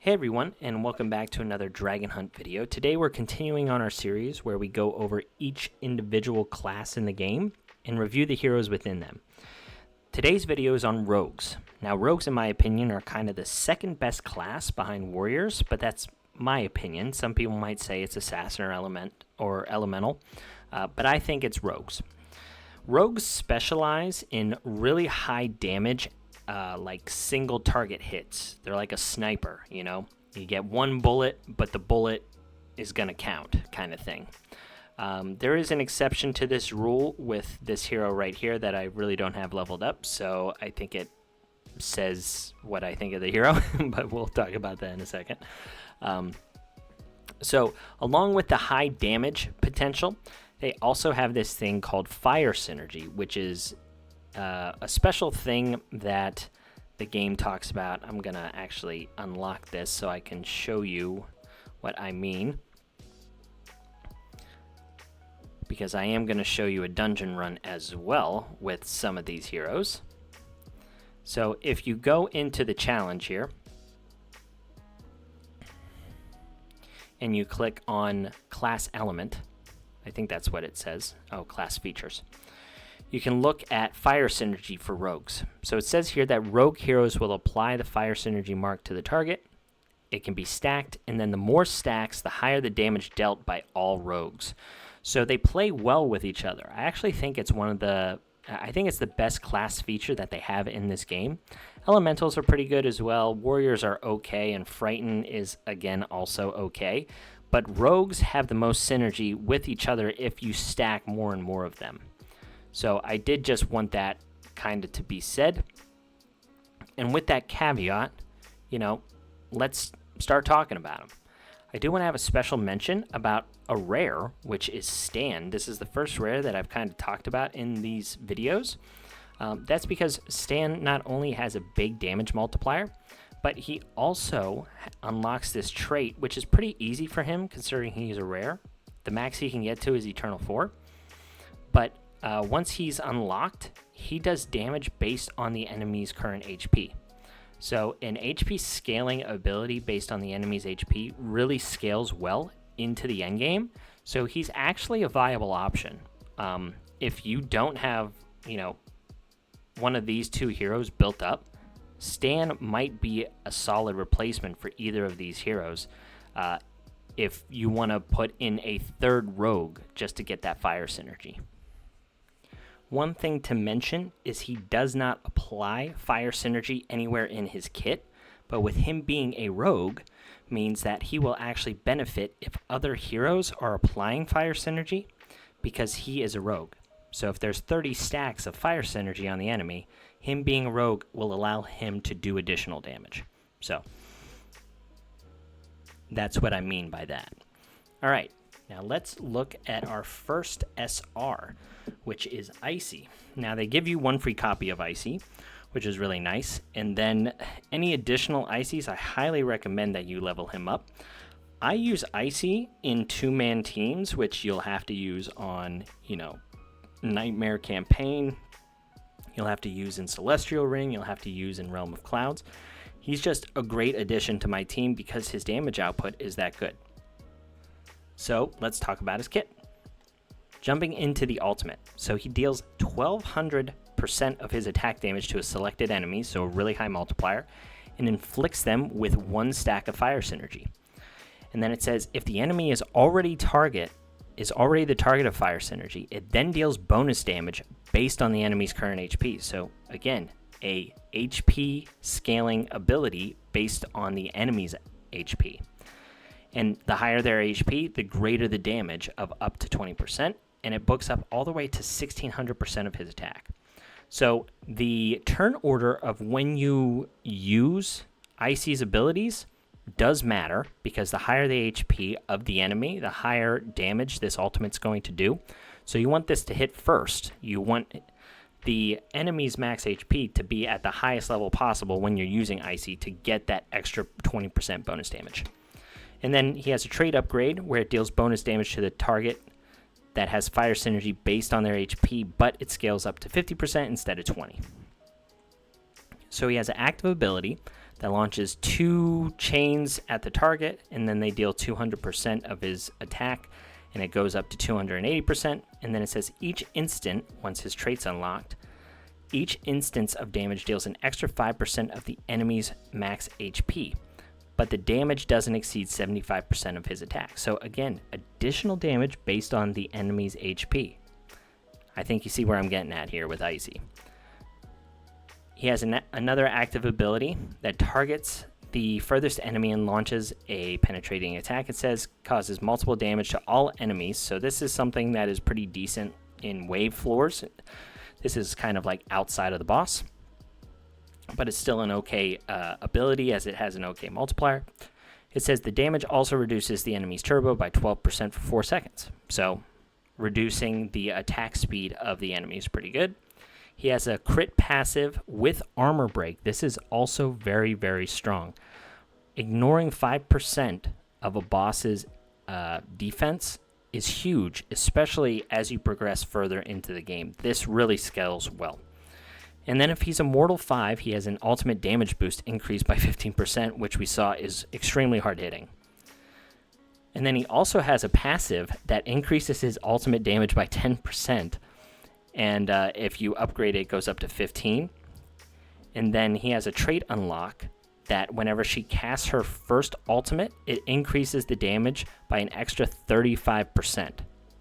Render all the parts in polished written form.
Hey everyone, and welcome back to another Dragon Hunt video. Today we're continuing on our series where we go over each individual class in the game and review the heroes within them. Today's video is on rogues. Now rogues, in my opinion, are kind of the second best class behind warriors, but that's my opinion. Some people might say it's assassin or elemental, but I think it's rogues. Rogues specialize in really high damage, like single target hits. They're like a sniper, you know? You get one bullet, but the bullet is gonna count, kind of thing. There is an exception to this rule with this hero right here that I really don't have leveled up, so I think it says what I think of the hero, but we'll talk about that in a second. So along with the high damage potential, they also have this thing called fire synergy, which is a special thing that the game talks about. I'm gonna actually unlock this so I can show you what I mean, because I am gonna show you a dungeon run as well with some of these heroes. So if you go into the challenge here and you click on class element, I think that's what it says. Oh, class features. You can look at fire synergy for rogues. So it says here that rogue heroes will apply the fire synergy mark to the target. It can be stacked, and then the more stacks, the higher the damage dealt by all rogues. So they play well with each other. I actually think it's it's the best class feature that they have in this game. Elementals are pretty good as well. Warriors are okay, and Frighten is, again, also okay. But rogues have the most synergy with each other if you stack more and more of them. So I did just want that kind of to be said. And with that caveat, let's start talking about them. I do want to have a special mention about a rare, which is Stan. This is the first rare that I've kind of talked about in these videos. That's because Stan not only has a big damage multiplier, but he also unlocks this trait, which is pretty easy for him considering he's a rare. The max he can get to is Eternal 4. But once he's unlocked, he does damage based on the enemy's current HP. So an HP scaling ability based on the enemy's HP really scales well into the endgame. So he's actually a viable option. If you don't have, one of these two heroes built up, Stan might be a solid replacement for either of these heroes if you want to put in a third rogue just to get that fire synergy. One thing to mention is he does not apply fire synergy anywhere in his kit, but with him being a rogue means that he will actually benefit if other heroes are applying fire synergy because he is a rogue. So if there's 30 stacks of fire synergy on the enemy, him being a rogue will allow him to do additional damage. So that's what I mean by that. All right, now let's look at our first SR, which is Icy. Now they give you one free copy of Icy, which is really nice. And then any additional Icies, I highly recommend that you level him up. I use Icy in 2-man teams, which you'll have to use on, Nightmare Campaign. You'll have to use in Celestial Ring. You'll have to use in Realm of Clouds. He's just a great addition to my team because his damage output is that good. So let's talk about his kit. Jumping into the ultimate. So he deals 1200% of his attack damage to a selected enemy, so a really high multiplier, and inflicts them with 1 stack of fire synergy. And then it says if the enemy is already the target of fire synergy, it then deals bonus damage based on the enemy's current HP. So again, a HP scaling ability based on the enemy's HP. And the higher their HP, the greater the damage of up to 20%, and it books up all the way to 1600% of his attack. So the turn order of when you use Icy's abilities does matter, because the higher the HP of the enemy, the higher damage this ultimate's going to do. So you want this to hit first. You want the enemy's max HP to be at the highest level possible when you're using Icy to get that extra 20% bonus damage. And then he has a trait upgrade where it deals bonus damage to the target that has fire synergy based on their HP, but it scales up to 50% instead of 20%. So he has an active ability that launches 2 chains at the target, and then they deal 200% of his attack, and it goes up to 280%. And then it says each instant, once his trait's unlocked, each instance of damage deals an extra 5% of the enemy's max HP, but the damage doesn't exceed 75% of his attack. So again, additional damage based on the enemy's HP. I think you see where I'm getting at here with Icy. He has another active ability that targets the furthest enemy and launches a penetrating attack. It says causes multiple damage to all enemies. So this is something that is pretty decent in wave floors. This is kind of like outside of the boss, but it's still an okay ability as it has an okay multiplier. It says the damage also reduces the enemy's turbo by 12% for 4 seconds. So reducing the attack speed of the enemy is pretty good. He has a crit passive with armor break. This is also very, very strong. Ignoring 5% of a boss's defense is huge, especially as you progress further into the game. This really scales well. And then if he's a Mortal 5, he has an ultimate damage boost increased by 15%, which we saw is extremely hard hitting. And then he also has a passive that increases his ultimate damage by 10%. And if you upgrade it, it goes up to 15. And then he has a trait unlock that whenever she casts her first ultimate, it increases the damage by an extra 35%.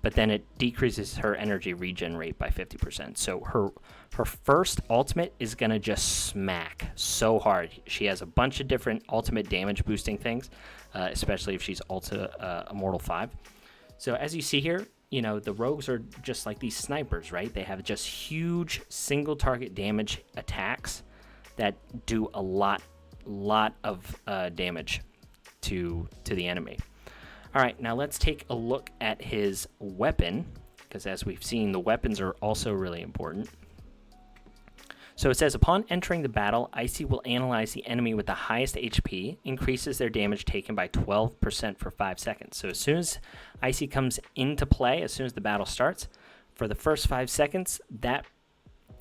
But then it decreases her energy regen rate by 50%. So her first ultimate is going to just smack so hard. She has a bunch of different ultimate damage boosting things, especially if she's a Mortal 5. So as you see here, you know, the rogues are just like these snipers, right? They have just huge single target damage attacks that do a lot of damage to the enemy. All right, now let's take a look at his weapon, because as we've seen, the weapons are also really important. So it says, upon entering the battle, Icy will analyze the enemy with the highest HP, increases their damage taken by 12% for 5 seconds. So as soon as Icy comes into play, as soon as the battle starts, for the first 5 seconds, that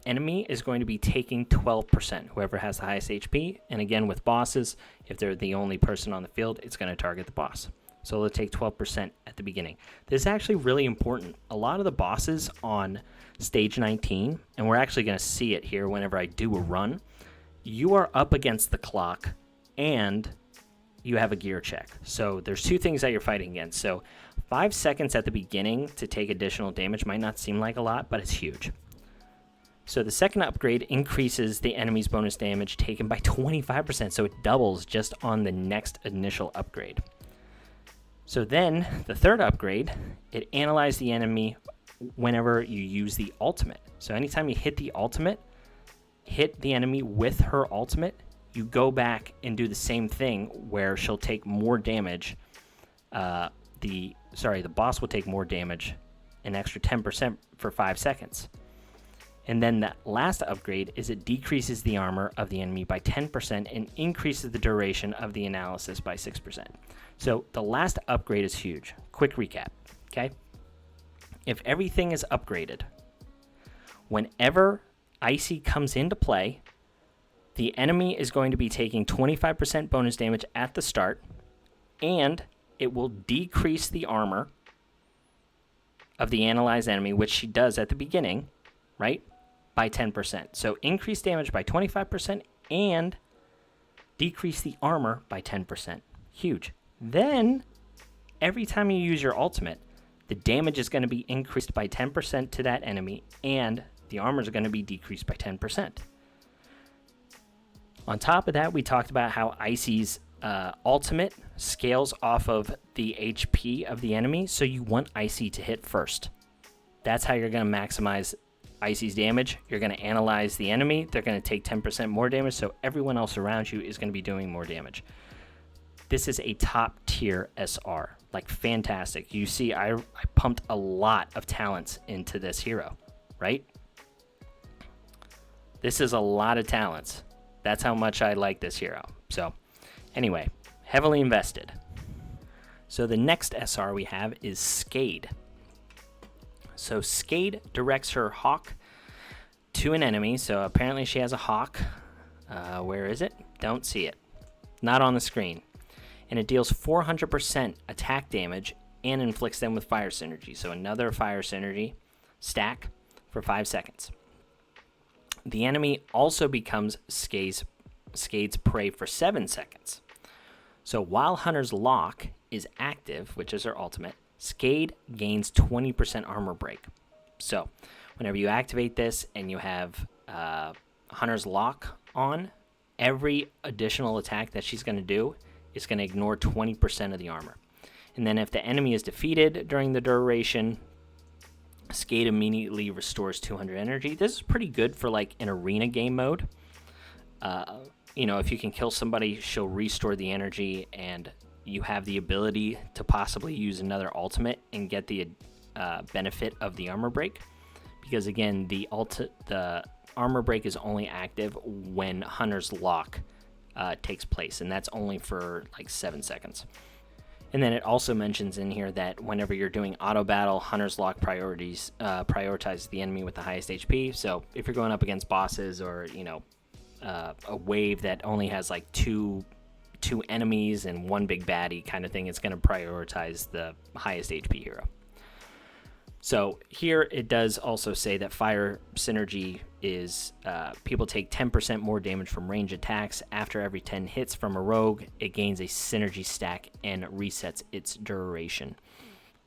enemy is going to be taking 12%, whoever has the highest HP. And again, with bosses, if they're the only person on the field, it's going to target the boss. So they'll take 12% at the beginning. This is actually really important. A lot of the bosses on stage 19, and we're actually going to see it here whenever I do a run, you are up against the clock and you have a gear check. So there's 2 things that you're fighting against. So 5 seconds at the beginning to take additional damage might not seem like a lot, but it's huge. So the second upgrade increases the enemy's bonus damage taken by 25%, so it doubles just on the next initial upgrade. So then the third upgrade, it analyzes the enemy whenever you use the ultimate. So anytime you hit the ultimate, hit the enemy with her ultimate, you go back and do the same thing where she'll take more damage. The boss will take more damage, an extra 10% for 5 seconds. And then that last upgrade is it decreases the armor of the enemy by 10% and increases the duration of the analysis by 6%. So the last upgrade is huge. Quick recap, okay? If everything is upgraded, whenever Icy comes into play, the enemy is going to be taking 25% bonus damage at the start, and it will decrease the armor of the analyzed enemy, which she does at the beginning, right, by 10%. So increase damage by 25% and decrease the armor by 10%. Huge. Then, every time you use your ultimate, the damage is going to be increased by 10% to that enemy, and the armor is going to be decreased by 10%. On top of that, we talked about how Icy's ultimate scales off of the HP of the enemy, so you want Icy to hit first. That's how you're going to maximize Icy's damage. You're going to analyze the enemy. They're going to take 10% more damage, so everyone else around you is going to be doing more damage. This is a top tier SR, like fantastic. You see, I pumped a lot of talents into this hero, right? This is a lot of talents. That's how much I like this hero. So anyway, heavily invested. So the next SR we have is Skade. So Skade directs her hawk to an enemy. So apparently she has a hawk. Where is it? Don't see it. not on the screen. And it deals 400% attack damage and inflicts them with fire synergy. So another fire synergy stack for 5 seconds. The enemy also becomes Skade's prey for 7 seconds. So while Hunter's Lock is active, which is her ultimate, Skade gains 20% armor break. So whenever you activate this and you have Hunter's Lock on, every additional attack that she's going to do is going to ignore 20% of the armor. And then if the enemy is defeated during the duration, Skade immediately restores 200 energy. This is pretty good for like an arena game mode. If you can kill somebody, she'll restore the energy, and you have the ability to possibly use another ultimate and get the benefit of the armor break. Because again, the armor break is only active when Hunter's Lock takes place, and that's only for like 7 seconds. And then it also mentions in here that whenever you're doing auto battle, Hunter's Lock prioritizes the enemy with the highest HP. So if you're going up against bosses or a wave that only has like two enemies and one big baddie kind of thing, it's going to prioritize the highest HP hero. So here it does also say that fire synergy is people take 10% more damage from range attacks. After every 10 hits from a rogue, it gains a synergy stack and resets its duration.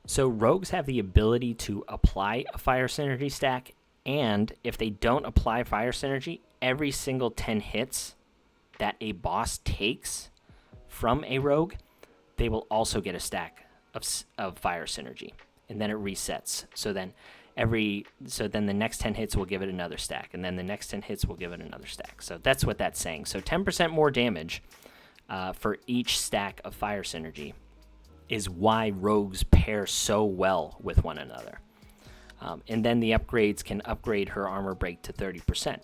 So rogues have the ability to apply a fire synergy stack, and if they don't apply fire synergy, every single 10 hits that a boss takes from a rogue, they will also get a stack of fire synergy. And then it resets. So then the next 10 hits will give it another stack, and then the next 10 hits will give it another stack. So that's what that's saying. So 10% more damage for each stack of fire synergy is why rogues pair so well with one another. And then the upgrades can upgrade her armor break to 30%.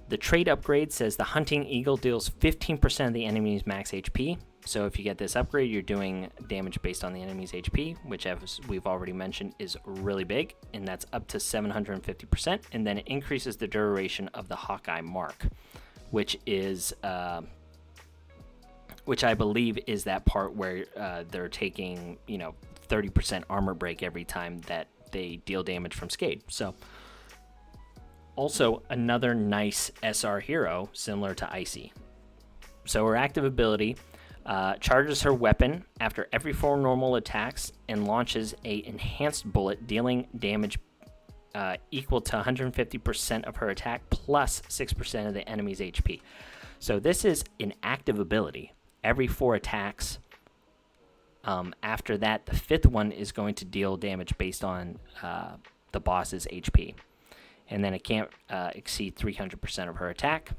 The trait upgrade says the Hunting Eagle deals 15% of the enemy's max HP. So if you get this upgrade, you're doing damage based on the enemy's HP, which, as we've already mentioned, is really big, and that's up to 750%. And then it increases the duration of the Hawkeye mark, which I believe is that part where they're taking 30% armor break every time that they deal damage from Skade. So also another nice SR hero similar to Icy. So her active ability charges her weapon after every 4 normal attacks and launches a enhanced bullet dealing damage equal to 150% of her attack plus 6% of the enemy's HP. So this is an active ability. Every 4 attacks. After that, the 5th one is going to deal damage based on the boss's HP. And then it can't exceed 300% of her attack.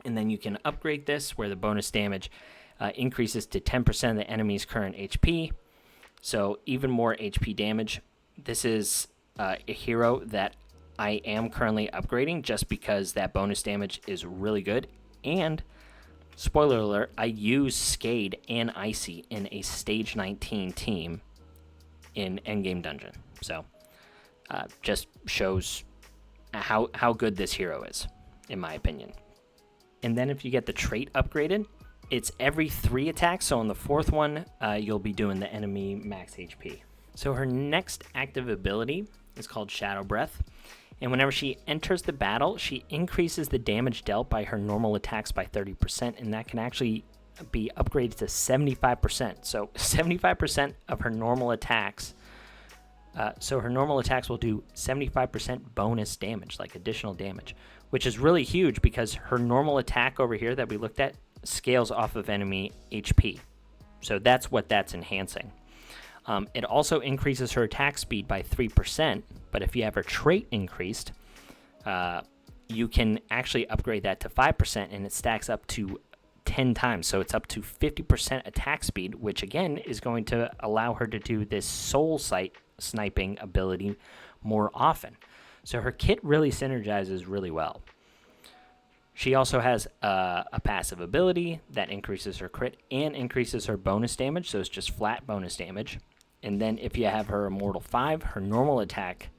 And then you can upgrade this where the bonus damage increases to 10% of the enemy's current HP. So even more HP damage. This is a hero that I am currently upgrading just because that bonus damage is really good. And spoiler alert, I use Skade and Icy in a stage 19 team in Endgame Dungeon. So just shows how good this hero is, in my opinion. And then if you get the trait upgraded, it's every 3 attacks. So on the 4th one, you'll be doing the enemy max HP. So her next active ability is called Shadow Breath. And whenever she enters the battle, she increases the damage dealt by her normal attacks by 30%. And that can actually be upgraded to 75%. So 75% of her normal attacks. So her normal attacks will do 75% bonus damage, like additional damage, which is really huge because her normal attack over here that we looked at scales off of enemy HP. So that's what that's enhancing. It also increases her attack speed by 3%, but if you have her trait increased, you can actually upgrade that to 5%, and it stacks up to 10 times. So it's up to 50% attack speed, which again is going to allow her to do this soul sight sniping ability more often. So her kit really synergizes really well. She also has a passive ability that increases her crit and increases her bonus damage, so it's just flat bonus damage. And then if you have her Immortal 5, her normal attack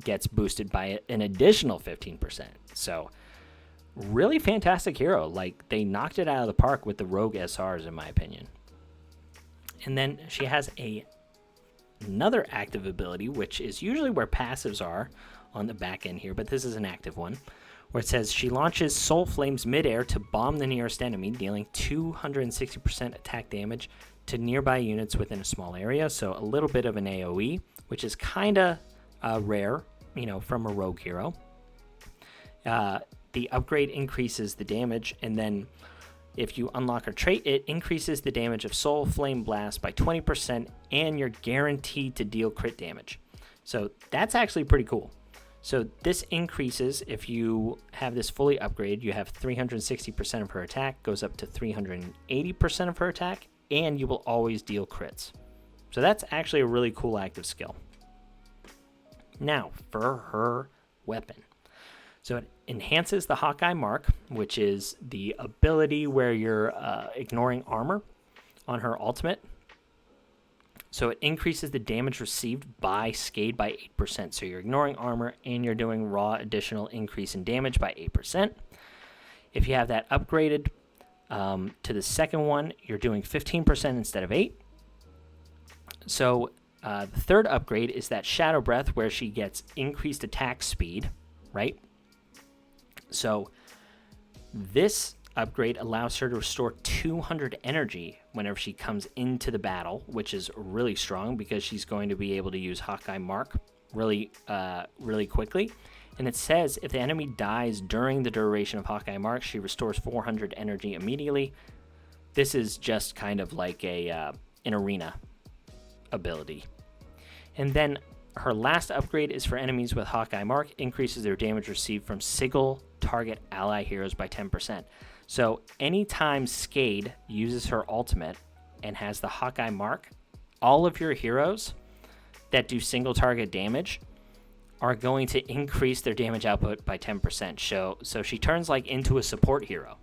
gets boosted by an additional 15%. So really fantastic hero. Like, they knocked it out of the park with the Rogue SRs, in my opinion. And then she has another active ability, which is usually where passives are on the back end here, but this is an active one, where it says she launches Soul Flames midair to bomb the nearest enemy, dealing 260% attack damage to nearby units within a small area. So a little bit of an AoE, which is kind of rare, from a rogue hero. The upgrade increases the damage, and then if you unlock her trait, it increases the damage of Soul Flame Blast by 20%, and you're guaranteed to deal crit damage. So that's actually pretty cool. So this increases, if you have this fully upgraded, you have 360% of her attack, goes up to 380% of her attack, and you will always deal crits. So that's actually a really cool active skill. Now, for her weapon. So it enhances the Hawkeye Mark, which is the ability where you're ignoring armor on her ultimate. So it increases the damage received by Skade by 8%. So you're ignoring armor and you're doing raw additional increase in damage by 8%. If you have that upgraded to the second one, you're doing 15% instead of 8%. So the third upgrade is that Shadow Breath, where she gets increased attack speed, right? So this upgrade allows her to restore 200 energy whenever she comes into the battle, which is really strong because she's going to be able to use Hawkeye Mark really quickly. And it says if the enemy dies during the duration of Hawkeye Mark, she restores 400 energy immediately. This is just kind of like an arena ability. And then her last upgrade is for enemies with Hawkeye Mark, increases their damage received from single target ally heroes by 10%. So anytime Skade uses her ultimate and has the Hawkeye Mark, all of your heroes that do single target damage are going to increase their damage output by 10%. So she turns like into a support hero.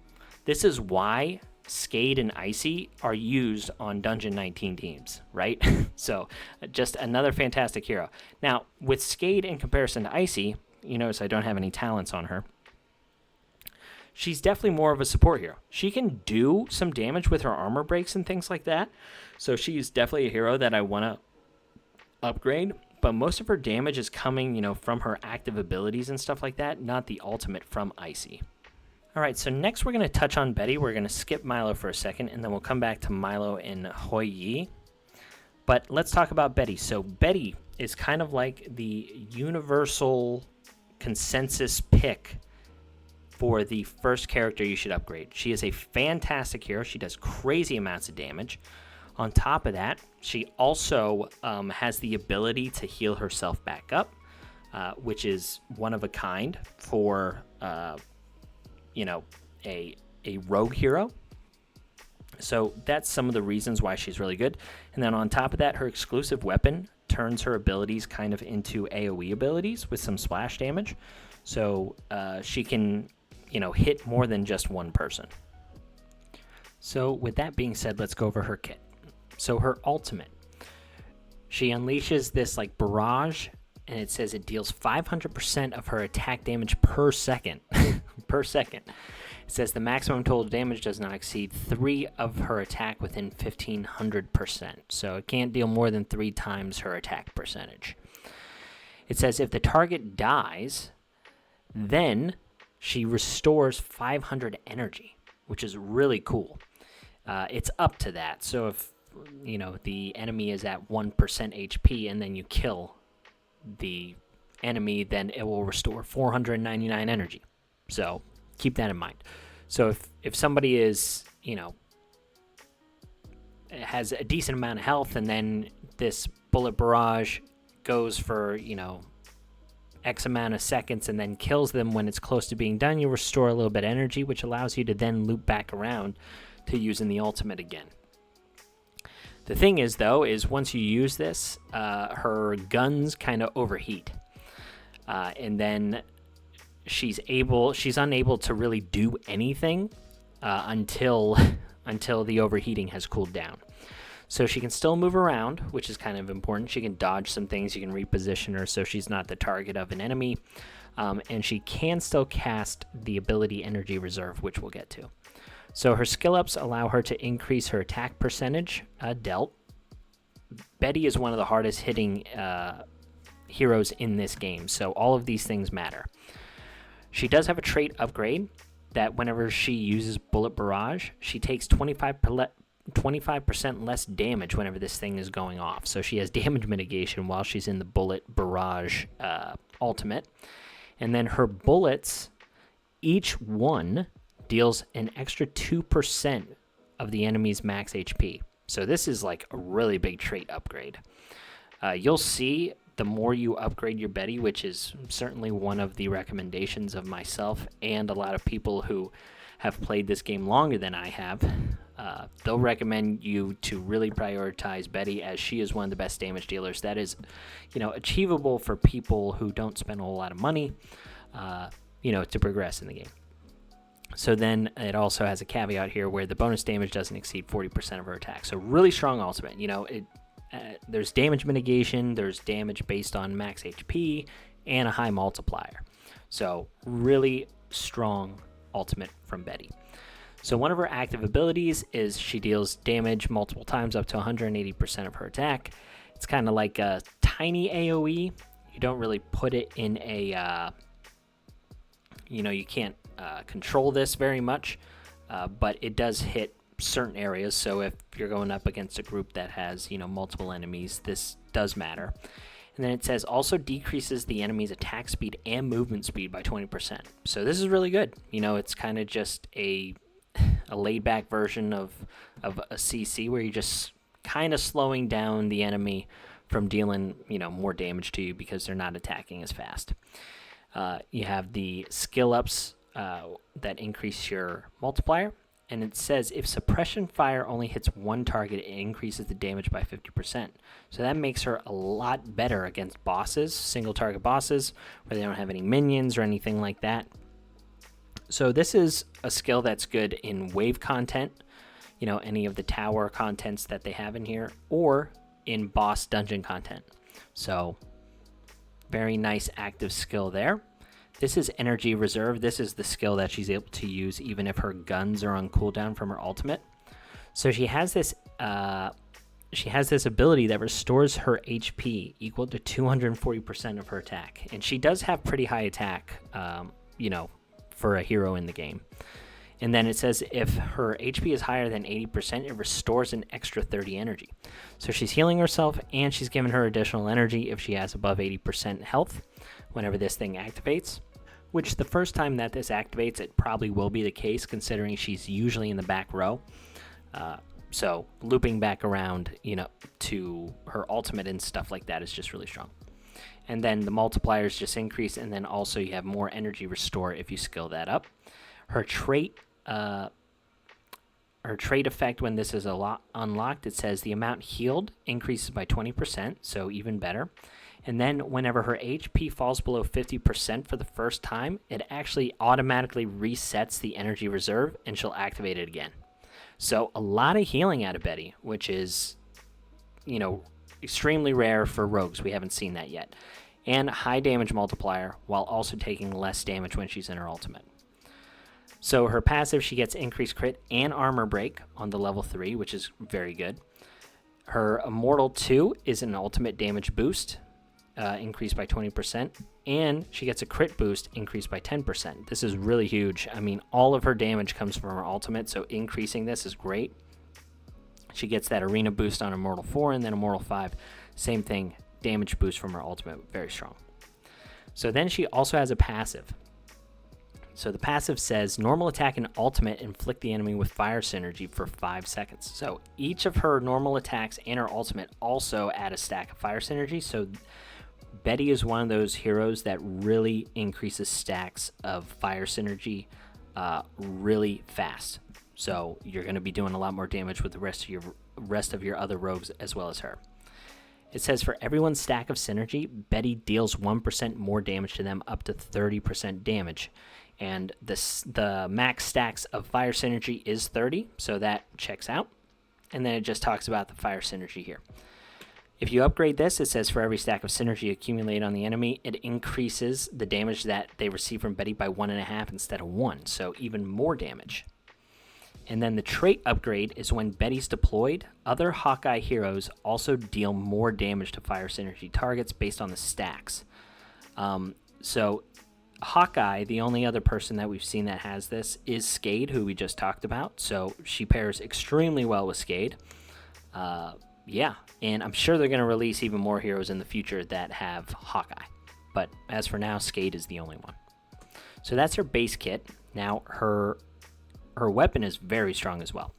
This is why Skade and Icy are used on Dungeon 19 teams, right? So just another fantastic hero. Now, with Skade in comparison to Icy, you notice I don't have any talents on her. She's definitely more of a support hero. She can do some damage with her armor breaks and things like that. So she's definitely a hero that I want to upgrade. But most of her damage is coming, from her active abilities and stuff like that, not the ultimate from Icy. All right, so next we're going to touch on Betty. We're going to skip Milo for a second, and then we'll come back to Milo and Hoyi. But let's talk about Betty. So Betty is kind of like the universal consensus pick for the first character you should upgrade. She is a fantastic hero. She does crazy amounts of damage. On top of that, she also has the ability to heal herself back up, which is one of a kind for a rogue hero. So that's some of the reasons why she's really good. And then on top of that, her exclusive weapon turns her abilities kind of into AoE abilities with some splash damage. So she can, hit more than just one person. So with that being said, let's go over her kit. So her ultimate, she unleashes this like barrage, and it says it deals 500% of her attack damage per second. Per second. It says the maximum total damage does not exceed 3 of her attack within 1500%. So it can't deal more than 3 times her attack percentage. It says if the target dies, then she restores 500 energy, which is really cool. It's up to that. So if the enemy is at 1% HP and then you kill the enemy, then it will restore 499 energy. So keep that in mind. So if somebody is, has a decent amount of health, and then this bullet barrage goes for, X amount of seconds and then kills them when it's close to being done, you restore a little bit of energy, which allows you to then loop back around to using the ultimate again. The thing is, though, is once you use this, her guns kind of overheat. And then she's unable to really do anything until the overheating has cooled down. So she can still move around, which is kind of important. She can dodge some things. You can reposition her so she's not the target of an enemy. and she can still cast the ability Energy Reserve, which we'll get to. So her skill ups allow her to increase her attack percentage dealt. Betty is one of the hardest hitting heroes in this game, so all of these things matter. She does have a trait upgrade that whenever she uses Bullet Barrage, she takes 25% less damage whenever this thing is going off. So she has damage mitigation while she's in the Bullet Barrage ultimate. And then her bullets, each one deals an extra 2% of the enemy's max HP. So this is like a really big trait upgrade. You'll see the more you upgrade your Betty, which is certainly one of the recommendations of myself and a lot of people who have played this game longer than I have, they'll recommend you to really prioritize Betty, as she is one of the best damage dealers. That is, achievable for people who don't spend a whole lot of money, to progress in the game. So then it also has a caveat here where the bonus damage doesn't exceed 40% of her attack. So really strong ultimate. There's damage mitigation, there's damage based on max HP, and a high multiplier. So really strong ultimate from Betty. So one of her active abilities is she deals damage multiple times up to 180% of her attack. It's kind of like a tiny AoE. You don't really put it in a, you can't control this very much, but it does hit certain areas. So if you're going up against a group that has, multiple enemies, this does matter. And then it says also decreases the enemy's attack speed and movement speed by 20%. So this is really good. It's kind of just a laid back version of a CC where you're just kind of slowing down the enemy from dealing, more damage to you because they're not attacking as fast. You have the skill ups that increase your multiplier. And it says if suppression fire only hits one target, it increases the damage by 50%. So that makes her a lot better against bosses, single target bosses, where they don't have any minions or anything like that. So this is a skill that's good in wave content, any of the tower contents that they have in here, or in boss dungeon content. So very nice active skill there. This is Energy Reserve. This is the skill that she's able to use even if her guns are on cooldown from her ultimate. So she has this ability that restores her HP equal to 240% of her attack. And she does have pretty high attack, for a hero in the game. And then it says if her HP is higher than 80%, it restores an extra 30 energy. So she's healing herself, and she's given her additional energy if she has above 80% health whenever this thing activates, which the first time that this activates, it probably will be the case, considering she's usually in the back row. So looping back around, to her ultimate and stuff like that is just really strong. And then the multipliers just increase, and then also you have more energy restore if you skill that up. Her trait effect when this is unlocked, it says the amount healed increases by 20%, so even better. And then whenever her HP falls below 50% for the first time, it actually automatically resets the energy reserve, and she'll activate it again. So a lot of healing out of Betty, which is, extremely rare for rogues. We haven't seen that yet. And high damage multiplier, while also taking less damage when she's in her ultimate. So her passive, she gets increased crit and armor break on the level 3, which is very good. Her Immortal 2 is an ultimate damage boost, increased by 20%, and she gets a crit boost increased by 10%. This is really huge. I mean, all of her damage comes from her ultimate, so increasing this is great. She gets that arena boost on Immortal 4, and then Immortal 5, same thing, damage boost from her ultimate, very strong. So then she also has a passive. So the passive says normal attack and ultimate inflict the enemy with fire synergy for 5 seconds. So each of her normal attacks and her ultimate also add a stack of fire synergy. So Betty is one of those heroes that really increases stacks of fire synergy really fast. So you're going to be doing a lot more damage with the rest of your other rogues as well as her. It says for everyone's stack of synergy, Betty deals 1% more damage to them, up to 30% damage. And the max stacks of fire synergy is 30, so that checks out. And then it just talks about the fire synergy here. If you upgrade this, it says for every stack of synergy accumulated on the enemy, it increases the damage that they receive from Betty by 1.5 instead of 1, so even more damage. And then the trait upgrade is when Betty's deployed, other Hawkeye heroes also deal more damage to fire synergy targets based on the stacks. So Hawkeye, the only other person that we've seen that has this is Skade, who we just talked about. So she pairs extremely well with Skade. Yeah, and I'm sure they're going to release even more heroes in the future that have Hawkeye. But as for now, Skade is the only one. So that's her base kit. Now her weapon is very strong as well.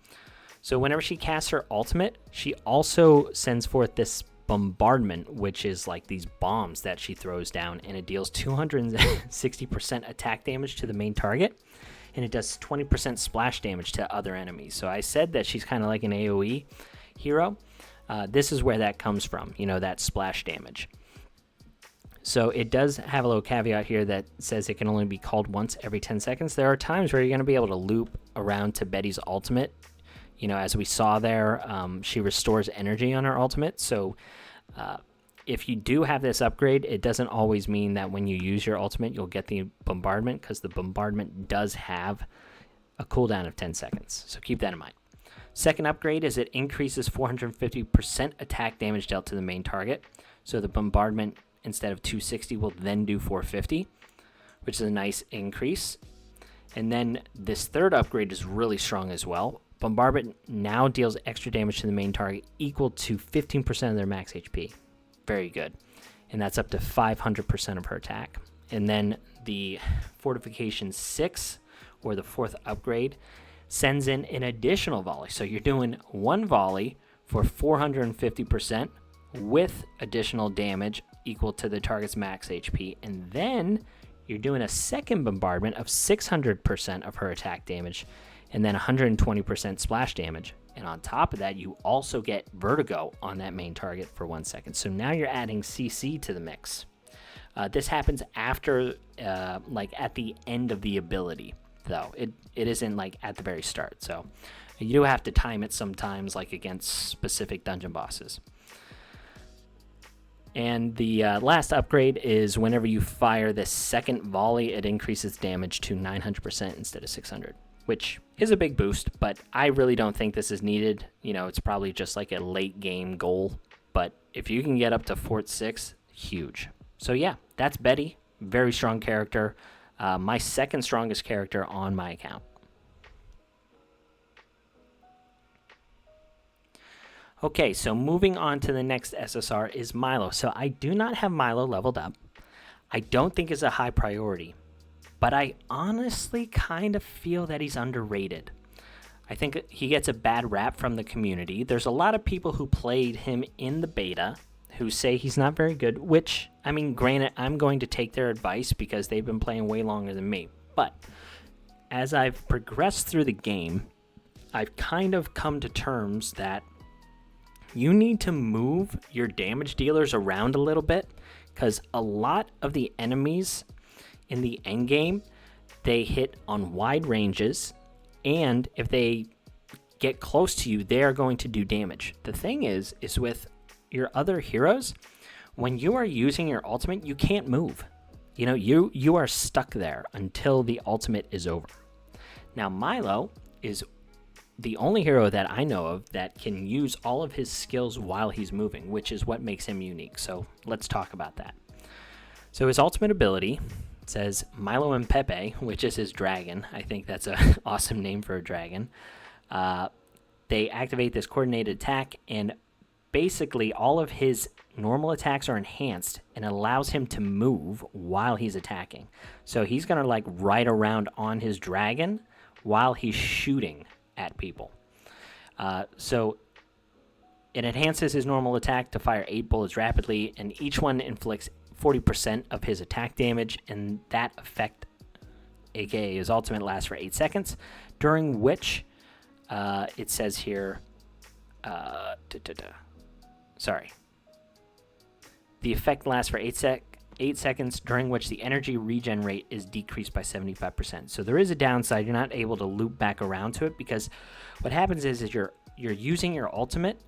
So whenever she casts her ultimate, she also sends forth this bombardment, which is like these bombs that she throws down, and it deals 260% attack damage to the main target, and it does 20% splash damage to other enemies. So I said that she's kind of like an AoE hero. This is where that comes from, that splash damage. So it does have a little caveat here that says it can only be called once every 10 seconds. There are times where you're going to be able to loop around to Betty's ultimate. As we saw there, she restores energy on her ultimate. So if you do have this upgrade, it doesn't always mean that when you use your ultimate, you'll get the bombardment, because the bombardment does have a cooldown of 10 seconds. So keep that in mind. Second upgrade is it increases 450% attack damage dealt to the main target. So the bombardment, instead of 260, will then do 450, which is a nice increase. And then this third upgrade is really strong as well. Bombardment now deals extra damage to the main target equal to 15% of their max HP. Very good. And that's up to 500% of her attack. And then the Fortification 6, or the fourth upgrade, sends in an additional volley. So you're doing one volley for 450% with additional damage equal to the target's max HP. And then you're doing a second bombardment of 600% of her attack damage, and then 120% splash damage. And on top of that, you also get vertigo on that main target for 1 second. So now you're adding CC to the mix. This happens after, at the end of the ability, though. It isn't at the very start. So you do have to time it sometimes, against specific dungeon bosses. And the last upgrade is whenever you fire the second volley, it increases damage to 900% instead of 600, which is a big boost, but I really don't think this is needed. It's probably just a late game goal, but if you can get up to Fort 6, huge. So yeah, that's Betty. Very strong character. My second strongest character on my account. Okay, so moving on to the next SSR is Milo. So I do not have Milo leveled up. I don't think it's a high priority, but I honestly kind of feel that he's underrated. I think he gets a bad rap from the community. There's a lot of people who played him in the beta who say he's not very good, which, granted, I'm going to take their advice because they've been playing way longer than me. But as I've progressed through the game, I've kind of come to terms that you need to move your damage dealers around a little bit, because a lot of the enemies in the end game, they hit on wide ranges, and if they get close to you, they are going to do damage. The thing is with your other heroes, when you are using your ultimate, you can't move. You are stuck there until the ultimate is over. Now, Milo is the only hero that I know of that can use all of his skills while he's moving, which is what makes him unique. So let's talk about that. So his ultimate ability says Milo and Pepe, which is his dragon. I think that's an awesome name for a dragon. They activate this coordinated attack, and basically all of his normal attacks are enhanced and allows him to move while he's attacking. So he's going to ride around on his dragon while he's shooting at people. So it enhances his normal attack to fire 8 bullets rapidly, and each one inflicts 40% of his attack damage, and that effect, aka his ultimate, lasts for 8 seconds, during which it says here, the effect lasts for 8 seconds, during which the energy regen rate is decreased by 75%. So there is a downside. You're not able to loop back around to it, because what happens is you're using your ultimate,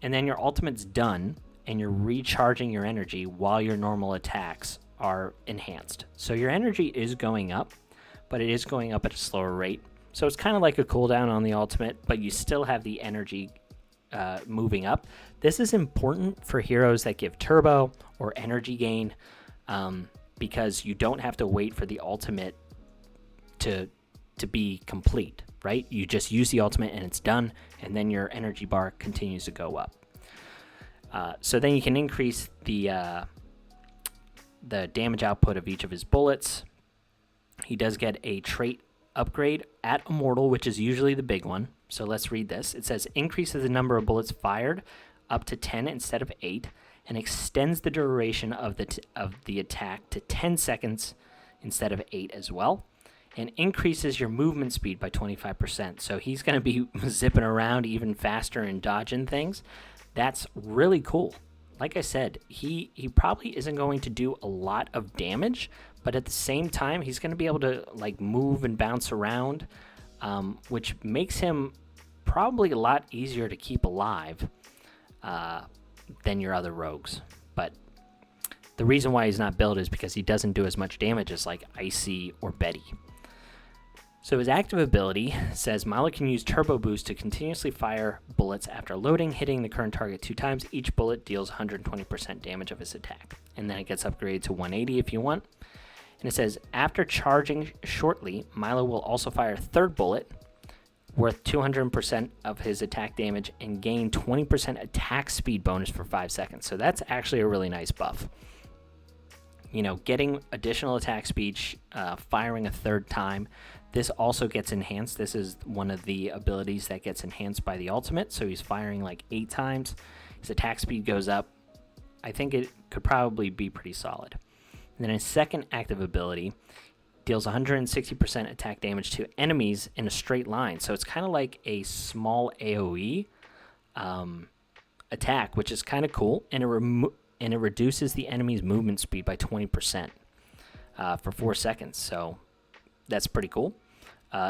and then your ultimate's done, and you're recharging your energy while your normal attacks are enhanced. So your energy is going up, but it is going up at a slower rate. So it's kind of like a cooldown on the ultimate, but you still have the energy moving up. This is important for heroes that give turbo or energy gain, because you don't have to wait for the ultimate to be complete, right? You just use the ultimate and it's done, and then your energy bar continues to go up. So then you can increase the damage output of each of his bullets. He does get a trait upgrade at Immortal, which is usually the big one. So let's read this. It says, increases the number of bullets fired up to 10 instead of 8, and extends the duration of the attack to 10 seconds instead of 8 as well, and increases your movement speed by 25%. So he's going to be zipping around even faster and dodging things. That's really cool. Like I said, he probably isn't going to do a lot of damage, but at the same time, he's going to be able to like move and bounce around, which makes him probably a lot easier to keep alive than your other rogues. But the reason why he's not built is because he doesn't do as much damage as like Icy or Betty. So his active ability says Milo can use Turbo Boost to continuously fire bullets after loading, hitting the current target 2 times. Each bullet deals 120% damage of his attack. And then it gets upgraded to 180 if you want. And it says, after charging shortly, Milo will also fire a third bullet worth 200% of his attack damage and gain 20% attack speed bonus for 5 seconds. So that's actually a really nice buff. You know, getting additional attack speed, firing a third time. This also gets enhanced. This is one of the abilities that gets enhanced by the ultimate. So he's firing like 8 times. His attack speed goes up. I think it could probably be pretty solid. And then his second active ability deals 160% attack damage to enemies in a straight line. So it's kind of like a small AoE attack, which is kind of cool. And it reduces the enemy's movement speed by 20% for 4 seconds. So that's pretty cool.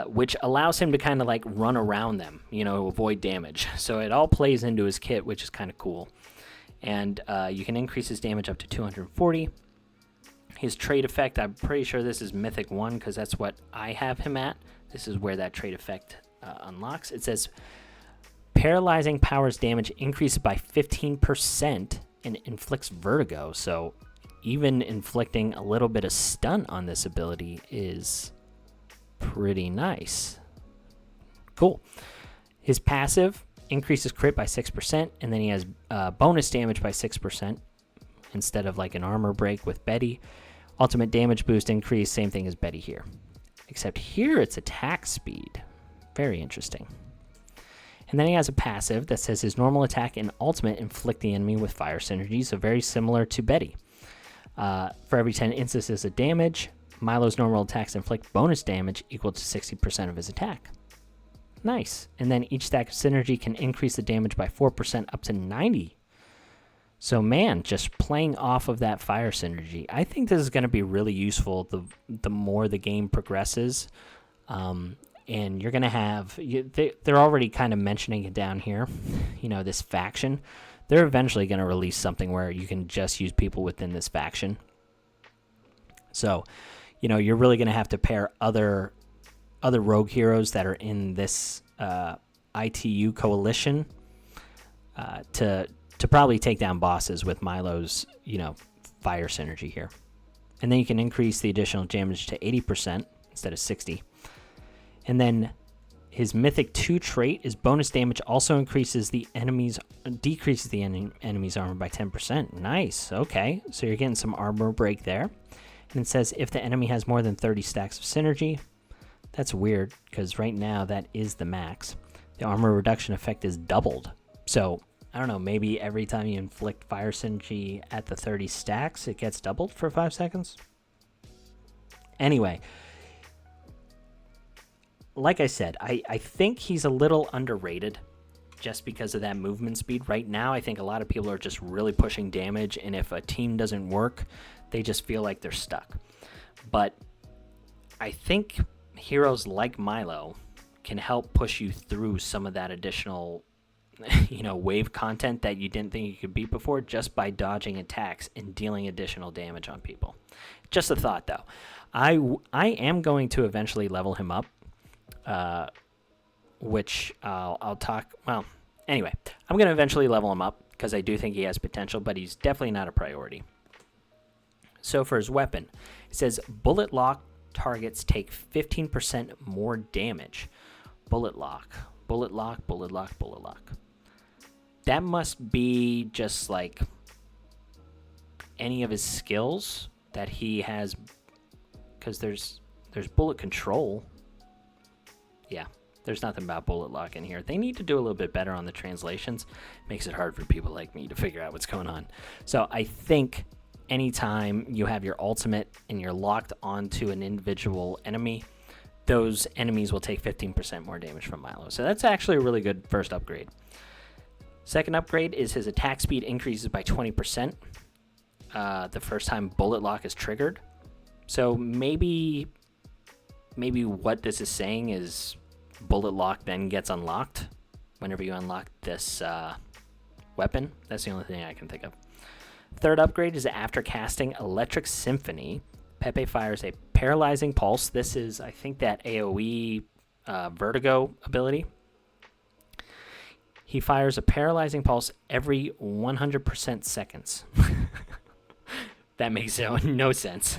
Which allows him to kind of like run around them, you know, avoid damage. So it all plays into his kit, which is kind of cool. And you can increase his damage up to 240. His trait effect, I'm pretty sure this is Mythic 1 because that's what I have him at. This is where that trait effect unlocks. It says, paralyzing powers damage increases by 15% and inflicts vertigo. So even inflicting a little bit of stun on this ability is pretty nice. Cool. His passive increases crit by 6%, and then he has bonus damage by 6% instead of like an armor break with Betty. Ultimate damage boost increase, same thing as Betty here. Except here it's attack speed. Very interesting. And then he has a passive that says his normal attack and ultimate inflict the enemy with fire synergy, so very similar to Betty. For every 10 instances of damage, Milo's normal attacks inflict bonus damage equal to 60% of his attack. Nice. And then each stack of synergy can increase the damage by 4% up to 90. So man, just playing off of that fire synergy, I think this is going to be really useful the more the game progresses. And you're going to have, they're already kind of mentioning it down here, you know, this faction. They're eventually going to release something where you can just use people within this faction. So, you know, you're really going to have to pair other rogue heroes that are in this ITU coalition to probably take down bosses with Milo's, you know, fire synergy here. And then you can increase the additional damage to 80% instead of 60. And then his Mythic 2 trait is bonus damage also decreases the enemy's armor by 10%. Nice. Okay. So you're getting some armor break there. And it says if the enemy has more than 30 stacks of synergy. That's weird because right now that is the max. The armor reduction effect is doubled. So I don't know, maybe every time you inflict fire synergy at the 30 stacks, it gets doubled for 5 seconds. Anyway, like I said, I think he's a little underrated just because of that movement speed. Right now, I think a lot of people are just really pushing damage, and if a team doesn't work, they just feel like they're stuck. But I think heroes like Milo can help push you through some of that additional wave content that you didn't think you could beat before just by dodging attacks and dealing additional damage on people. Just a thought, though. I am going to eventually level him up, which I'll talk. Well, anyway, I'm going to eventually level him up because I do think he has potential, but he's definitely not a priority. So for his weapon, it says bullet lock targets take 15% more damage. Bullet lock. That must be just like any of his skills that he has, because there's bullet control. Yeah, there's nothing about bullet lock in here. They need to do a little bit better on the translations. Makes it hard for people like me to figure out what's going on. So I think anytime you have your ultimate and you're locked onto an individual enemy, those enemies will take 15% more damage from Milo. So that's actually a really good first upgrade. Second upgrade is his attack speed increases by 20% the first time bullet lock is triggered. So maybe what this is saying is bullet lock then gets unlocked whenever you unlock this weapon. That's the only thing I can think of. Third upgrade is after casting Electric Symphony, Pepe fires a paralyzing pulse. This is, I think, that AoE vertigo ability. He fires a paralyzing pulse every 100% seconds. That makes no sense.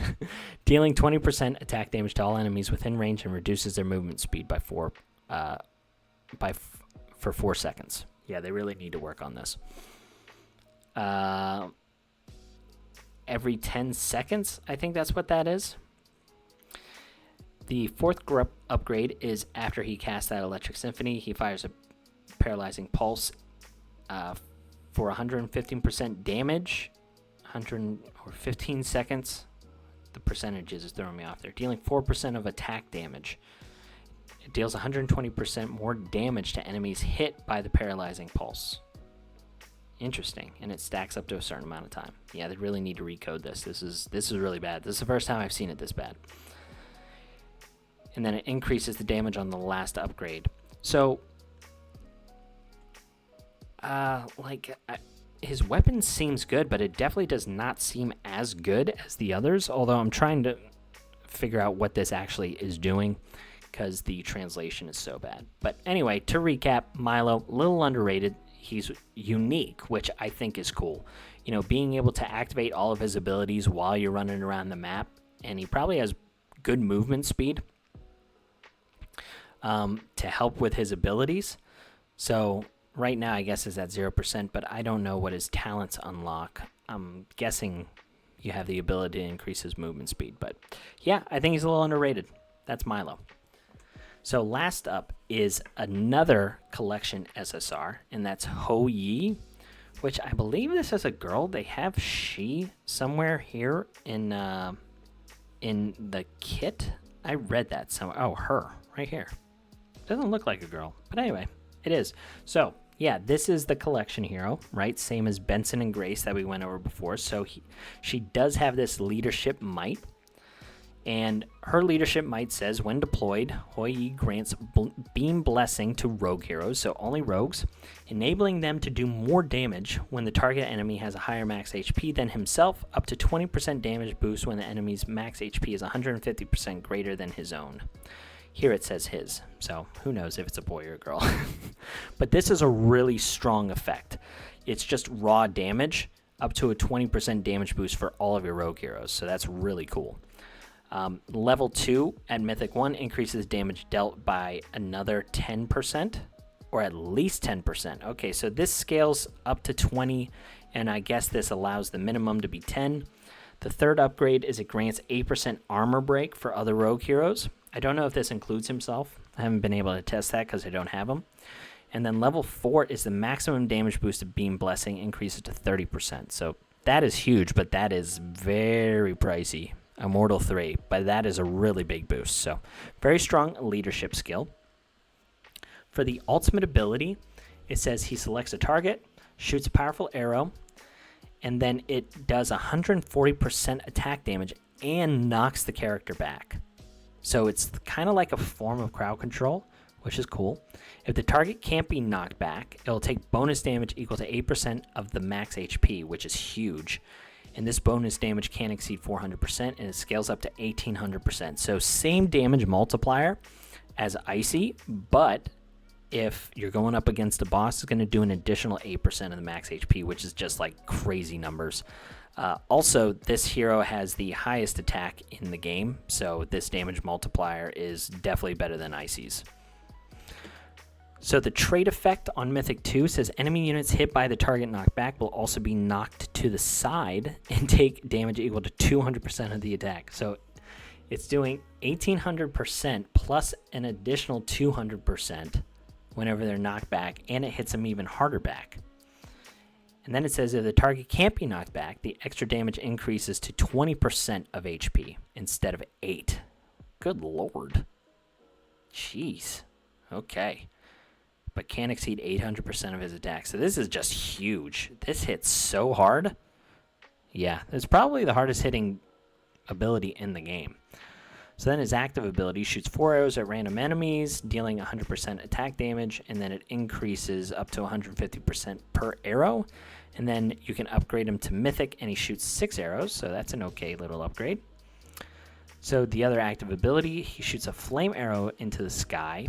Dealing 20% attack damage to all enemies within range and reduces their movement speed by 4 seconds. Yeah, they really need to work on this. Every 10 seconds, I think that's what that is. The fourth upgrade is after he casts that Electric Symphony, he fires a paralyzing pulse for 115% damage, 100 or 15 seconds. The percentages is throwing me off there. Dealing 4% of attack damage. It deals 120% more damage to enemies hit by the paralyzing pulse. Interesting, and it stacks up to a certain amount of time. Yeah, they really need to recode this. This is really bad. This is the first time I've seen it this bad. And then it increases the damage on the last upgrade. So, his weapon seems good, but it definitely does not seem as good as the others. Although I'm trying to figure out what this actually is doing, because the translation is so bad. But anyway, to recap, Milo, a little underrated. He's unique, which I think is cool. Being able to activate all of his abilities while you're running around the map, and he probably has good movement speed to help with his abilities. So right now, I guess is at 0%, but I don't know what his talents unlock. I'm guessing you have the ability to increase his movement speed, but yeah, I think he's a little underrated. That's Milo. So last up is another collection SSR, and that's Hoyi, which I believe this is a girl. They have she somewhere here in the kit. I read that somewhere. Oh, her, right here. Doesn't look like a girl, but anyway, it is. So yeah, this is the collection hero, right? Same as Benson and Grace that we went over before. So she does have this leadership might. And her leadership might says, when deployed, Hoyi grants Beam Blessing to rogue heroes, so only rogues, enabling them to do more damage when the target enemy has a higher max HP than himself, up to 20% damage boost when the enemy's max HP is 150% greater than his own. Here it says his, so who knows if it's a boy or a girl. But this is a really strong effect. It's just raw damage, up to a 20% damage boost for all of your rogue heroes, so that's really cool. Level 2 at Mythic 1 increases damage dealt by another 10%, or at least 10%. Okay, so this scales up to 20, and I guess this allows the minimum to be 10. The third upgrade is it grants 8% armor break for other rogue heroes. I don't know if this includes himself. I haven't been able to test that because I don't have him. And then level 4 is the maximum damage boost of Beam Blessing increases to 30%. So that is huge, but that is very pricey. Immortal 3, but that is a really big boost. So very strong leadership skill. For the ultimate ability, it says he selects a target, shoots a powerful arrow, and then it does 140% attack damage and knocks the character back. So it's kind of like a form of crowd control, which is cool. If the target can't be knocked back, it'll take bonus damage equal to 8% of the max HP, which is huge. And this bonus damage can't exceed 400%, and it scales up to 1800%. So same damage multiplier as Icy, but if you're going up against a boss, it's going to do an additional 8% of the max HP, which is just like crazy numbers. Also, this hero has the highest attack in the game, so this damage multiplier is definitely better than Icy's. So the trait effect on Mythic 2 says enemy units hit by the target knockback will also be knocked to the side and take damage equal to 200% of the attack. So it's doing 1800% plus an additional 200% whenever they're knocked back, and it hits them even harder back. And then it says if the target can't be knocked back, the extra damage increases to 20% of HP instead of 8. Good lord. Jeez. Okay. But can't exceed 800% of his attack. So this is just huge. This hits so hard. Yeah, it's probably the hardest hitting ability in the game. So then his active ability shoots 4 arrows at random enemies, dealing 100% attack damage, and then it increases up to 150% per arrow. And then you can upgrade him to Mythic, and he shoots 6 arrows, so that's an okay little upgrade. So the other active ability, he shoots a flame arrow into the sky,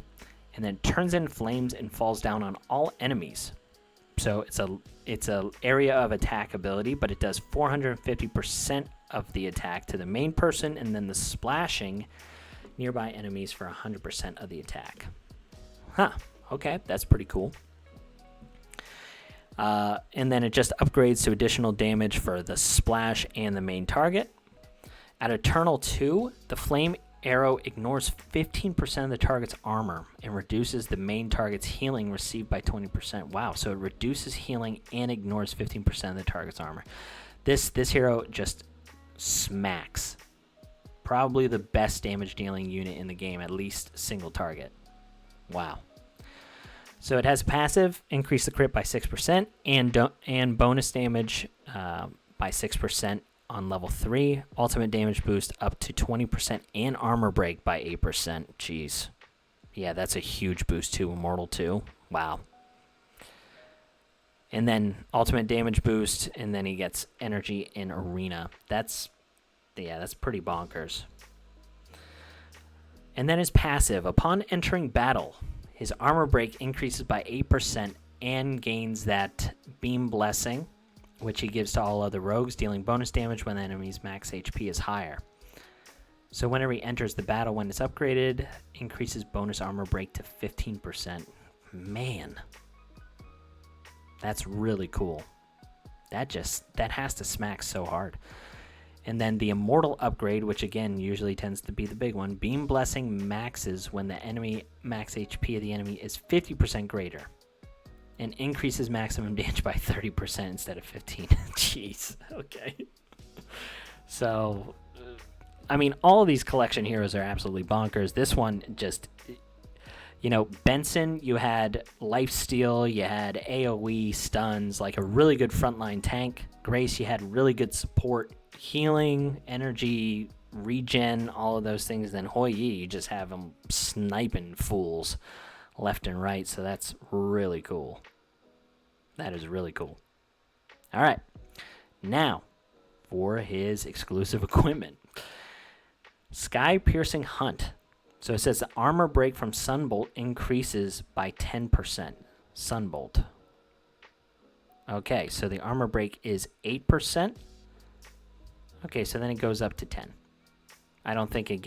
and then turns in flames and falls down on all enemies. So it's a area of attack ability, but it does 450% of the attack to the main person, and then the splashing nearby enemies for 100% of the attack. Huh, okay, that's pretty cool. And then it just upgrades to additional damage for the splash and the main target. At Eternal 2, the flame arrow ignores 15% of the target's armor and reduces the main target's healing received by 20%. Wow, so it reduces healing and ignores 15% of the target's armor. This hero just smacks. Probably the best damage dealing unit in the game, at least single target. Wow. So it has passive, increase the crit by 6% and bonus damage by 6% on level 3, ultimate damage boost up to 20%, and armor break by 8%. Jeez. Yeah, that's a huge boost to Immortal 2. Wow. And then ultimate damage boost, and then he gets energy in Arena. That's pretty bonkers. And then his passive. Upon entering battle, his armor break increases by 8% and gains that Beam Blessing, which he gives to all other rogues, dealing bonus damage when the enemy's max HP is higher. So whenever he enters the battle when it's upgraded, increases bonus armor break to 15%. Man, that's really cool. That has to smack so hard. And then the Immortal upgrade, which again usually tends to be the big one, Beam Blessing maxes when the enemy max HP of the enemy is 50% greater, and increases maximum damage by 30% instead of 15. Jeez. Okay. So, I mean, all of these collection heroes are absolutely bonkers. This one just, Benson, you had lifesteal, you had AoE stuns, like a really good frontline tank. Grace, you had really good support, healing, energy, regen, all of those things. Then Hoyi, you just have them sniping fools left and right, so that's really cool. That is really cool. All right, now for his exclusive equipment. Sky Piercing Hunt. So it says the armor break from Sunbolt increases by 10%. Sunbolt. Okay, so the armor break is 8%. Okay, so then it goes up to 10. I don't think it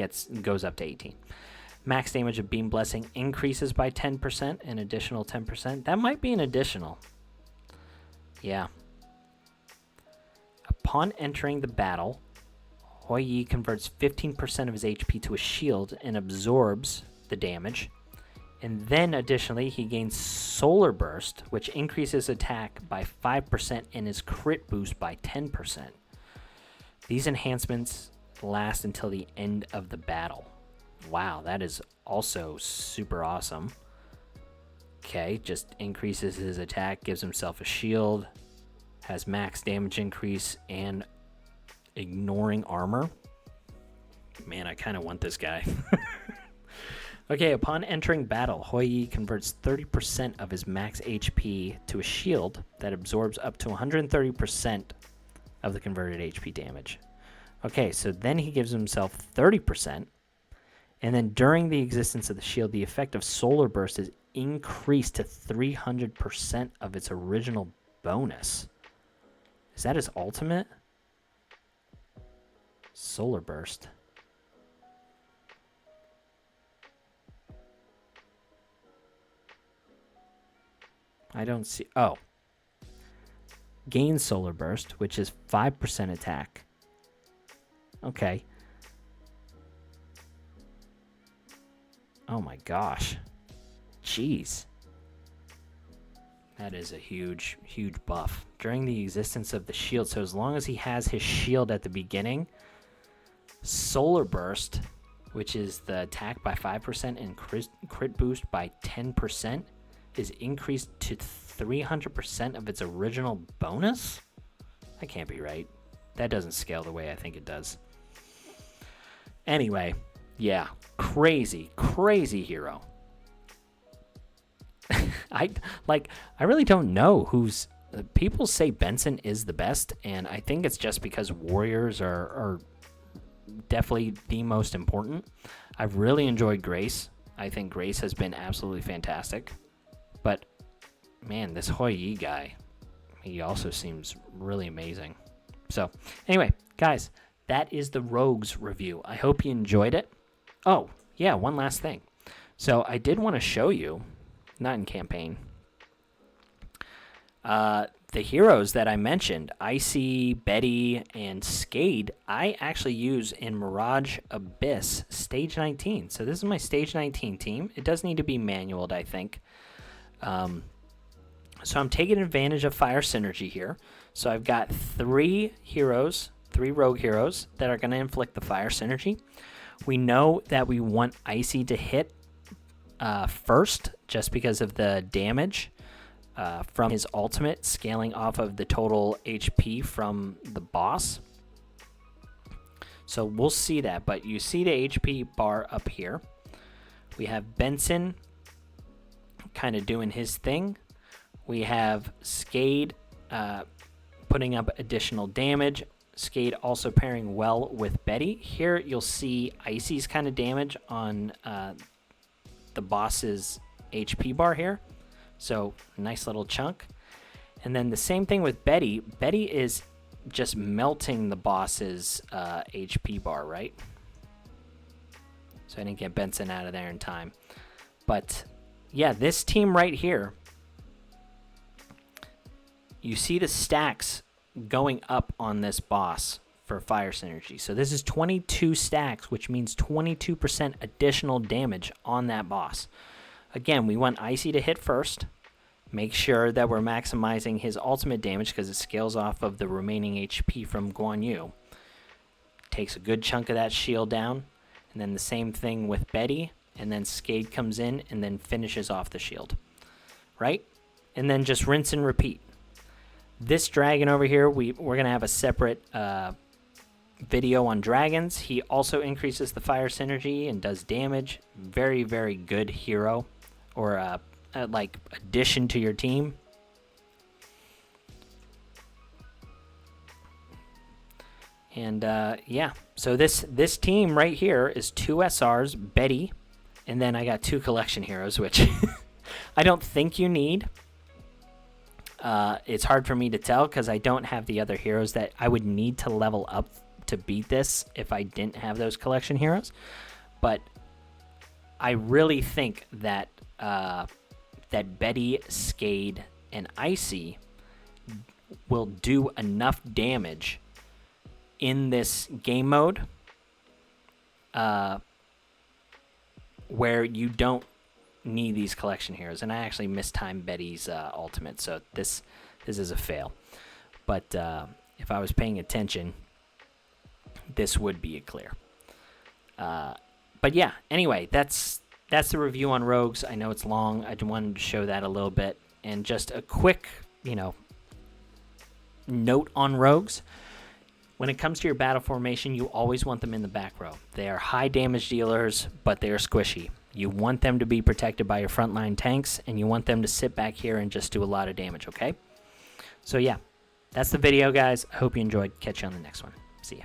goes up to 18. Max damage of Beam Blessing increases by 10%, an additional 10%. That might be an additional. Yeah. Upon entering the battle, Hoyi converts 15% of his HP to a shield and absorbs the damage. And then additionally, he gains Solar Burst, which increases attack by 5% and his crit boost by 10%. These enhancements last until the end of the battle. Wow, that is also super awesome. Okay, just increases his attack, gives himself a shield, has max damage increase, and ignoring armor. Man, I kind of want this guy. Okay, upon entering battle, Hoyi converts 30% of his max HP to a shield that absorbs up to 130% of the converted HP damage. Okay, so then he gives himself 30%, and then during the existence of the shield, the effect of Solar Burst is increased to 300% of its original bonus. Is that his ultimate? Solar Burst. I don't see. Oh. Gain Solar Burst, which is 5% attack. Okay. Oh my gosh. Jeez. That is a huge, huge buff. During the existence of the shield, so as long as he has his shield at the beginning, Solar Burst, which is the attack by 5% and crit boost by 10%, is increased to 300% of its original bonus? That can't be right. That doesn't scale the way I think it does. Anyway, yeah, crazy, crazy hero. I really don't know who's. People say Benson is the best, and I think it's just because warriors are definitely the most important. I've really enjoyed Grace. I think Grace has been absolutely fantastic. But, man, this Hoyi guy, he also seems really amazing. So, anyway, guys, that is the Rogues review. I hope you enjoyed it. Oh, yeah, one last thing. So, I did want to show you, not in campaign, the heroes that I mentioned, Icy, Betty, and Skade, I actually use in Mirage Abyss Stage 19. So, this is my Stage 19 team. It does need to be manualed, I think. So I'm taking advantage of fire synergy here. So I've got 3 rogue heroes that are going to inflict the fire synergy. We know that we want Icy to hit first, just because of the damage from his ultimate scaling off of the total HP from the boss. So we'll see that, but you see the HP bar up here. We have Benson kind of doing his thing. We have Skade putting up additional damage. Skade also pairing well with Betty. Here you'll see Icy's kind of damage on the boss's HP bar here. So nice little chunk. And then the same thing with Betty. Betty is just melting the boss's HP bar, right? So I didn't get Benson out of there in time. But yeah, this team right here, you see the stacks going up on this boss for fire synergy. So this is 22 stacks, which means 22% additional damage on that boss. Again, we want Icy to hit first. Make sure that we're maximizing his ultimate damage because it scales off of the remaining HP from Guan Yu. Takes a good chunk of that shield down. And then the same thing with Betty. And then Skade comes in and then finishes off the shield. Right? And then just rinse and repeat. This dragon over here, we're going to have a separate video on dragons. He also increases the fire synergy and does damage. Very, very good hero. Or like addition to your team. And yeah, so this team right here is 2 SRs, Betty, and then I got 2 collection heroes, which I don't think you need. It's hard for me to tell because I don't have the other heroes that I would need to level up to beat this if I didn't have those collection heroes. But I really think that that Betty, Skade, and Icy will do enough damage in this game mode where you don't need these collection heroes. And I actually mistimed Betty's ultimate, so this is a fail. But if I was paying attention, this would be a clear. But yeah, anyway, that's the review on Rogues. I know it's long. I wanted to show that a little bit. And just a quick, note on Rogues. When it comes to your battle formation, you always want them in the back row. They are high damage dealers, but they are squishy. You want them to be protected by your frontline tanks, and you want them to sit back here and just do a lot of damage, okay? So yeah, that's the video, guys. I hope you enjoyed. Catch you on the next one. See ya.